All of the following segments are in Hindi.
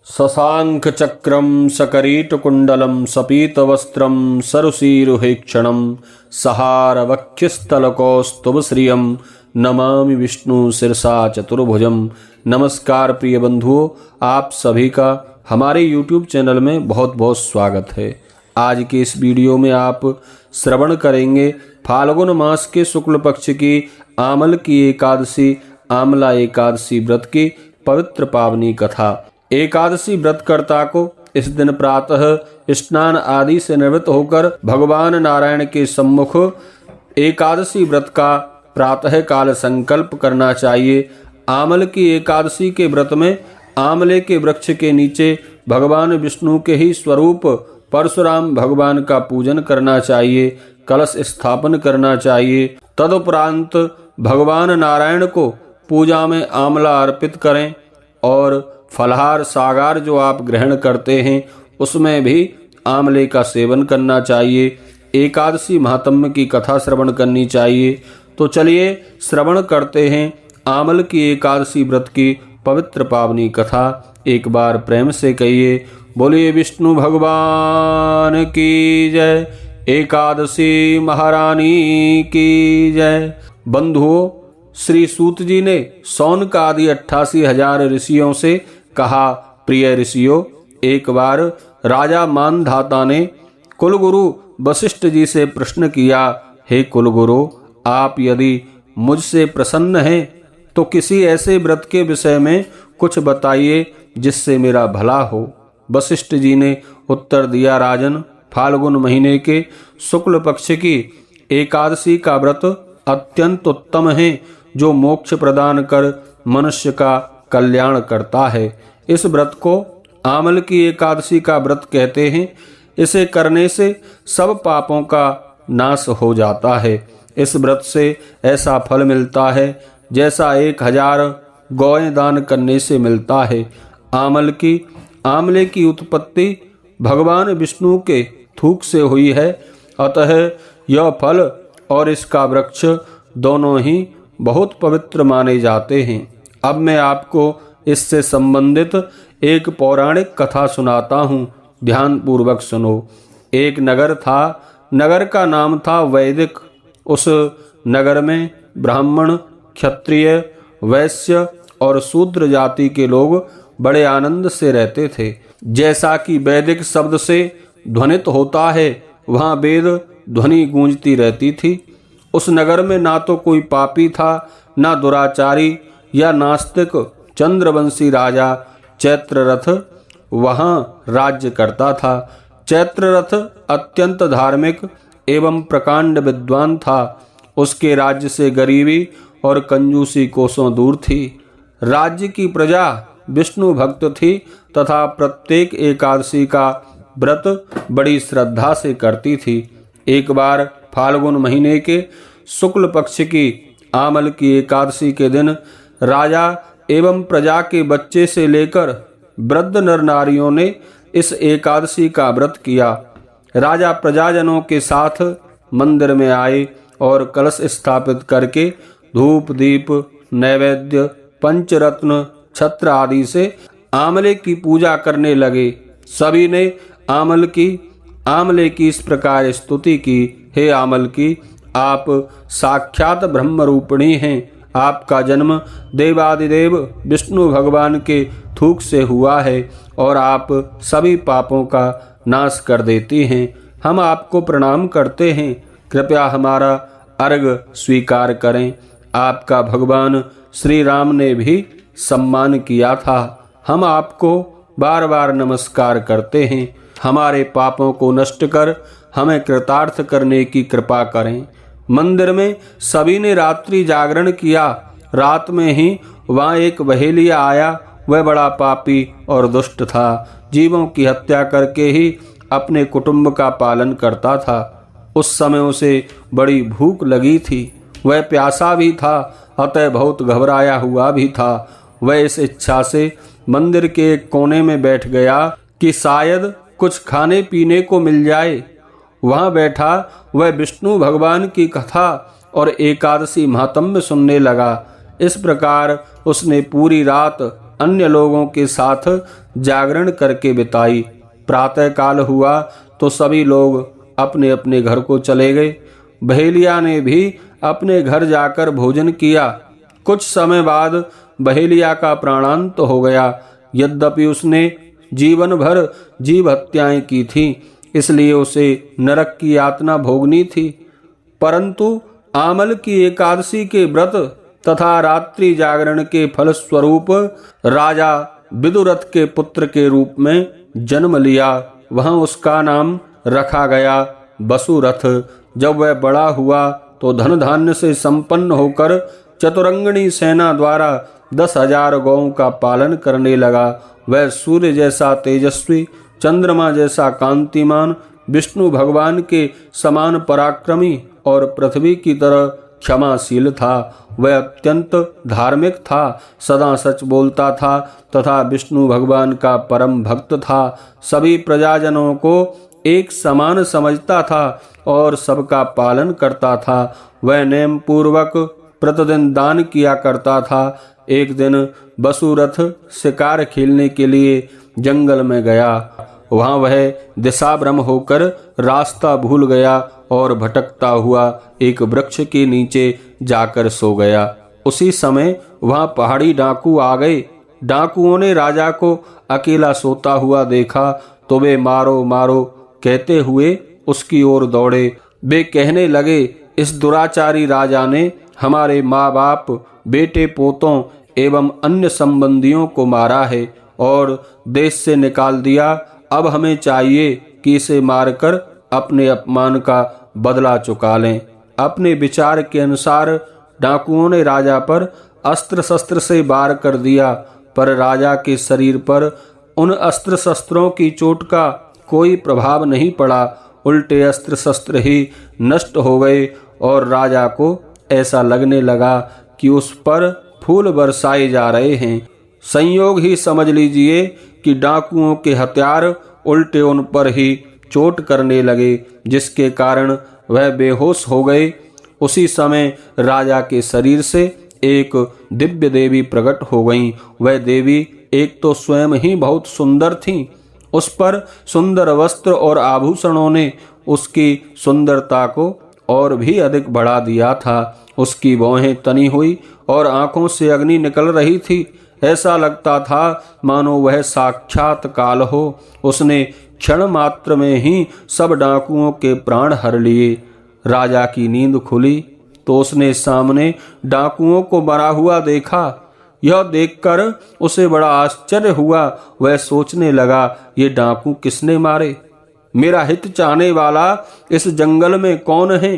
शशाङ्कचक्रं सकरीटकुण्डलं सपीतवस्त्रं सरुषीरुहेक्षणं सहारवक्षस्थलकौस्तुभश्रियं नमामि विष्णु शिरसा चतुर्भुजं। नमस्कार प्रिय बंधुओं, आप सभी का हमारे YouTube चैनल में बहुत बहुत स्वागत है। आज के इस वीडियो में आप श्रवण करेंगे फाल्गुन मास के शुक्ल पक्ष की आमल की एकादशी आमला एकादशी व्रत की पवित्र पावनी कथा। एकादशी व्रतकर्ता को इस दिन प्रातः स्नान आदि से निवृत्त होकर भगवान नारायण के सम्मुख एकादशी व्रत का प्रातः काल संकल्प करना चाहिए। आमल की एकादशी के व्रत में आमले के वृक्ष के नीचे भगवान विष्णु के ही स्वरूप परशुराम भगवान का पूजन करना चाहिए, कलश स्थापन करना चाहिए। तदुपरांत भगवान नारायण को पूजा में आमला अर्पित करें और फलहार सागार जो आप ग्रहण करते हैं उसमें भी आमले का सेवन करना चाहिए। एकादशी महात्म्य की कथा श्रवण करनी चाहिए। तो चलिए श्रवण करते हैं आमल की एकादशी व्रत की पवित्र पावनी कथा। एक बार प्रेम से कहिए, बोलिए विष्णु भगवान की जय, एकादशी महारानी की जय। बंधुओं, श्री सूत जी ने सौनक आदि 88,000 ऋषियों से कहा, प्रिय ऋषियों, एक बार राजा मानधाता ने कुलगुरु वशिष्ठ जी से प्रश्न किया, हे कुलगुरु, आप यदि मुझसे प्रसन्न हैं तो किसी ऐसे व्रत के विषय में कुछ बताइए जिससे मेरा भला हो। वशिष्ठ जी ने उत्तर दिया, राजन, फाल्गुन महीने के शुक्ल पक्ष की एकादशी का व्रत अत्यंत उत्तम है, जो मोक्ष प्रदान कर मनुष्य का कल्याण करता है। इस व्रत को आमल की एकादशी का व्रत कहते हैं। इसे करने से सब पापों का नाश हो जाता है। इस व्रत से ऐसा फल मिलता है जैसा 1000 गौएं दान करने से मिलता है। आमले की उत्पत्ति भगवान विष्णु के थूक से हुई है, अतः यह फल और इसका वृक्ष दोनों ही बहुत पवित्र माने जाते हैं। अब मैं आपको इससे संबंधित एक पौराणिक कथा सुनाता हूँ, ध्यान पूर्वक सुनो। एक नगर था, नगर का नाम था वैदिक। उस नगर में ब्राह्मण, क्षत्रिय, वैश्य और शूद्र जाति के लोग बड़े आनंद से रहते थे। जैसा कि वैदिक शब्द से ध्वनित होता है, वहाँ वेद ध्वनि गूंजती रहती थी। उस नगर में ना तो कोई पापी था, ना दुराचारी या नास्तिक। चंद्रवंशी राजा चैत्ररथ वहाँ राज्य करता था। चैत्ररथ अत्यंत धार्मिक एवं प्रकांड विद्वान था। उसके राज्य से गरीबी और कंजूसी कोसों दूर थी। राज्य की प्रजा विष्णु भक्त थी तथा प्रत्येक एकादशी का व्रत बड़ी श्रद्धा से करती थी। एक बार फाल्गुन महीने के शुक्ल पक्ष की आमल की एकादशी के दिन राजा एवं प्रजा के बच्चे से लेकर वृद्ध नर नारियों ने इस एकादशी का व्रत किया। राजा प्रजाजनों के साथ मंदिर में आए और कलश स्थापित करके धूप दीप नैवेद्य पंचरत्न छत्र आदि से आमले की पूजा करने लगे। सभी ने आमले की इस प्रकार स्तुति की, हे आमल की, आप साक्षात ब्रह्म रूपिणी हैं। आपका जन्म देवादिदेव विष्णु भगवान के थूक से हुआ है और आप सभी पापों का नाश कर देती हैं। हम आपको प्रणाम करते हैं, कृपया हमारा अर्घ्य स्वीकार करें। आपका भगवान श्री राम ने भी सम्मान किया था। हम आपको बार बार नमस्कार करते हैं। हमारे पापों को नष्ट कर हमें कृतार्थ करने की कृपा करें। मंदिर में सभी ने रात्रि जागरण किया। रात में ही वहाँ एक बहेलिया आया। वह बड़ा पापी और दुष्ट था। जीवों की हत्या करके ही अपने कुटुंब का पालन करता था। उस समय उसे बड़ी भूख लगी थी। वह प्यासा भी था, अतः बहुत घबराया हुआ भी था। वह इस इच्छा से मंदिर के एक कोने में बैठ गया कि शायद कुछ खाने पीने को मिल जाए। वहाँ बैठा वह विष्णु भगवान की कथा और एकादशी महात्म्य सुनने लगा। इस प्रकार उसने पूरी रात अन्य लोगों के साथ जागरण करके बिताई। प्रातः काल हुआ तो सभी लोग अपने अपने घर को चले गए। बहेलिया ने भी अपने घर जाकर भोजन किया। कुछ समय बाद बहेलिया का प्राणांत हो गया। यद्यपि उसने जीवन भर जीव हत्याएं की थी, इसलिए उसे नरक की यातना भोगनी थी, परंतु आमल की एकादशी के व्रत तथा रात्रि जागरण के फल स्वरूप राजा विदुरथ के पुत्र के रूप में जन्म लिया। वहां उसका नाम रखा गया वसुरथ। जब वह बड़ा हुआ तो धन धान्य से संपन्न होकर चतुरंगणी सेना द्वारा 10,000 गौओं का पालन करने लगा। वह सूर्य जैसा तेजस्वी, चंद्रमा जैसा कांतिमान, विष्णु भगवान के समान पराक्रमी और पृथ्वी की तरह क्षमाशील था। वह अत्यंत धार्मिक था, सदा सच बोलता था तथा विष्णु भगवान का परम भक्त था। सभी प्रजाजनों को एक समान समझता था और सबका पालन करता था। वह नेम पूर्वक प्रतिदिन दान किया करता था। एक दिन वसुरथ शिकार खेलने के लिए जंगल में गया। वहां वह दिशाभ्रम होकर रास्ता भूल गया और भटकता हुआ एक वृक्ष के नीचे जाकर सो गया। उसी समय वहां पहाड़ी डाकू आ गए। डाकुओं ने राजा को अकेला सोता हुआ देखा तो वे मारो मारो कहते हुए उसकी ओर दौड़े। वे कहने लगे, इस दुराचारी राजा ने हमारे माँ बाप, बेटे पोतों एवं अन्य संबंधियों को मारा है और देश से निकाल दिया। अब हमें चाहिए कि इसे मारकर अपने अपमान का बदला चुका लें। अपने विचार के अनुसार डाकुओं ने राजा पर अस्त्र शस्त्र से वार कर दिया, पर राजा के शरीर पर उन अस्त्र शस्त्रों की चोट का कोई प्रभाव नहीं पड़ा। उल्टे अस्त्र शस्त्र ही नष्ट हो गए और राजा को ऐसा लगने लगा कि उस पर फूल बरसाए जा रहे हैं। संयोग ही समझ लीजिए कि डाकुओं के हथियार उल्टे उन पर ही चोट करने लगे, जिसके कारण वह बेहोश हो गए। उसी समय राजा के शरीर से एक दिव्य देवी प्रकट हो गईं। वह देवी एक तो स्वयं ही बहुत सुंदर थीं, उस पर सुंदर वस्त्र और आभूषणों ने उसकी सुंदरता को और भी अधिक बढ़ा दिया था। उसकी भौहें तनी हुई और आंखों से अग्नि निकल रही थी। ऐसा लगता था मानो वह साक्षात काल हो। उसने क्षण मात्र में ही सब डाकुओं के प्राण हर लिए। राजा की नींद खुली तो उसने सामने डाकुओं को मरा हुआ देखा। यह देखकर उसे बड़ा आश्चर्य हुआ। वह सोचने लगा, ये डाकू किसने मारे? मेरा हित चाहने वाला इस जंगल में कौन है?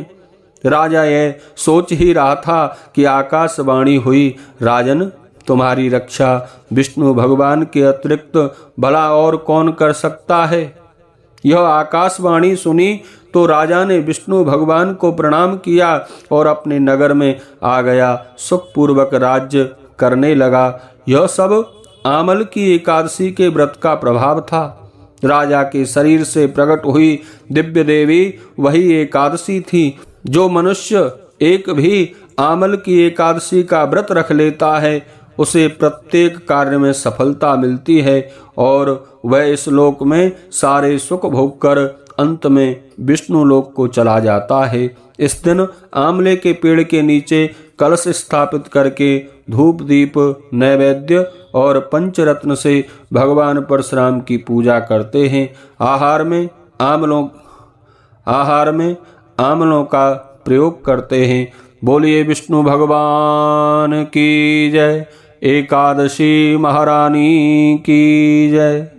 राजा यह सोच ही रहा था कि आकाशवाणी हुई, राजन, तुम्हारी रक्षा विष्णु भगवान के अतिरिक्त भला और कौन कर सकता है? यह आकाशवाणी सुनी तो राजा ने विष्णु भगवान को प्रणाम किया और अपने नगर में आ गया। सुखपूर्वक राज्य करने लगा। यह सब आमल की एकादशी के व्रत का प्रभाव था। राजा के शरीर से प्रकट हुई दिव्य देवी वही एकादशी थी। जो मनुष्य एक भी आमल की एकादशी का व्रत रख लेता है उसे प्रत्येक कार्य में सफलता मिलती है और वह इस लोक में सारे सुख भोगकर अंत में विष्णु लोक को चला जाता है। इस दिन आमले के पेड़ के नीचे कलश स्थापित करके धूप दीप नैवेद्य और पंचरत्न से भगवान परशुराम की पूजा करते हैं। आहार में आमलों का प्रयोग करते हैं। बोलिए विष्णु भगवान की जय। एकादशी महारानी की जय।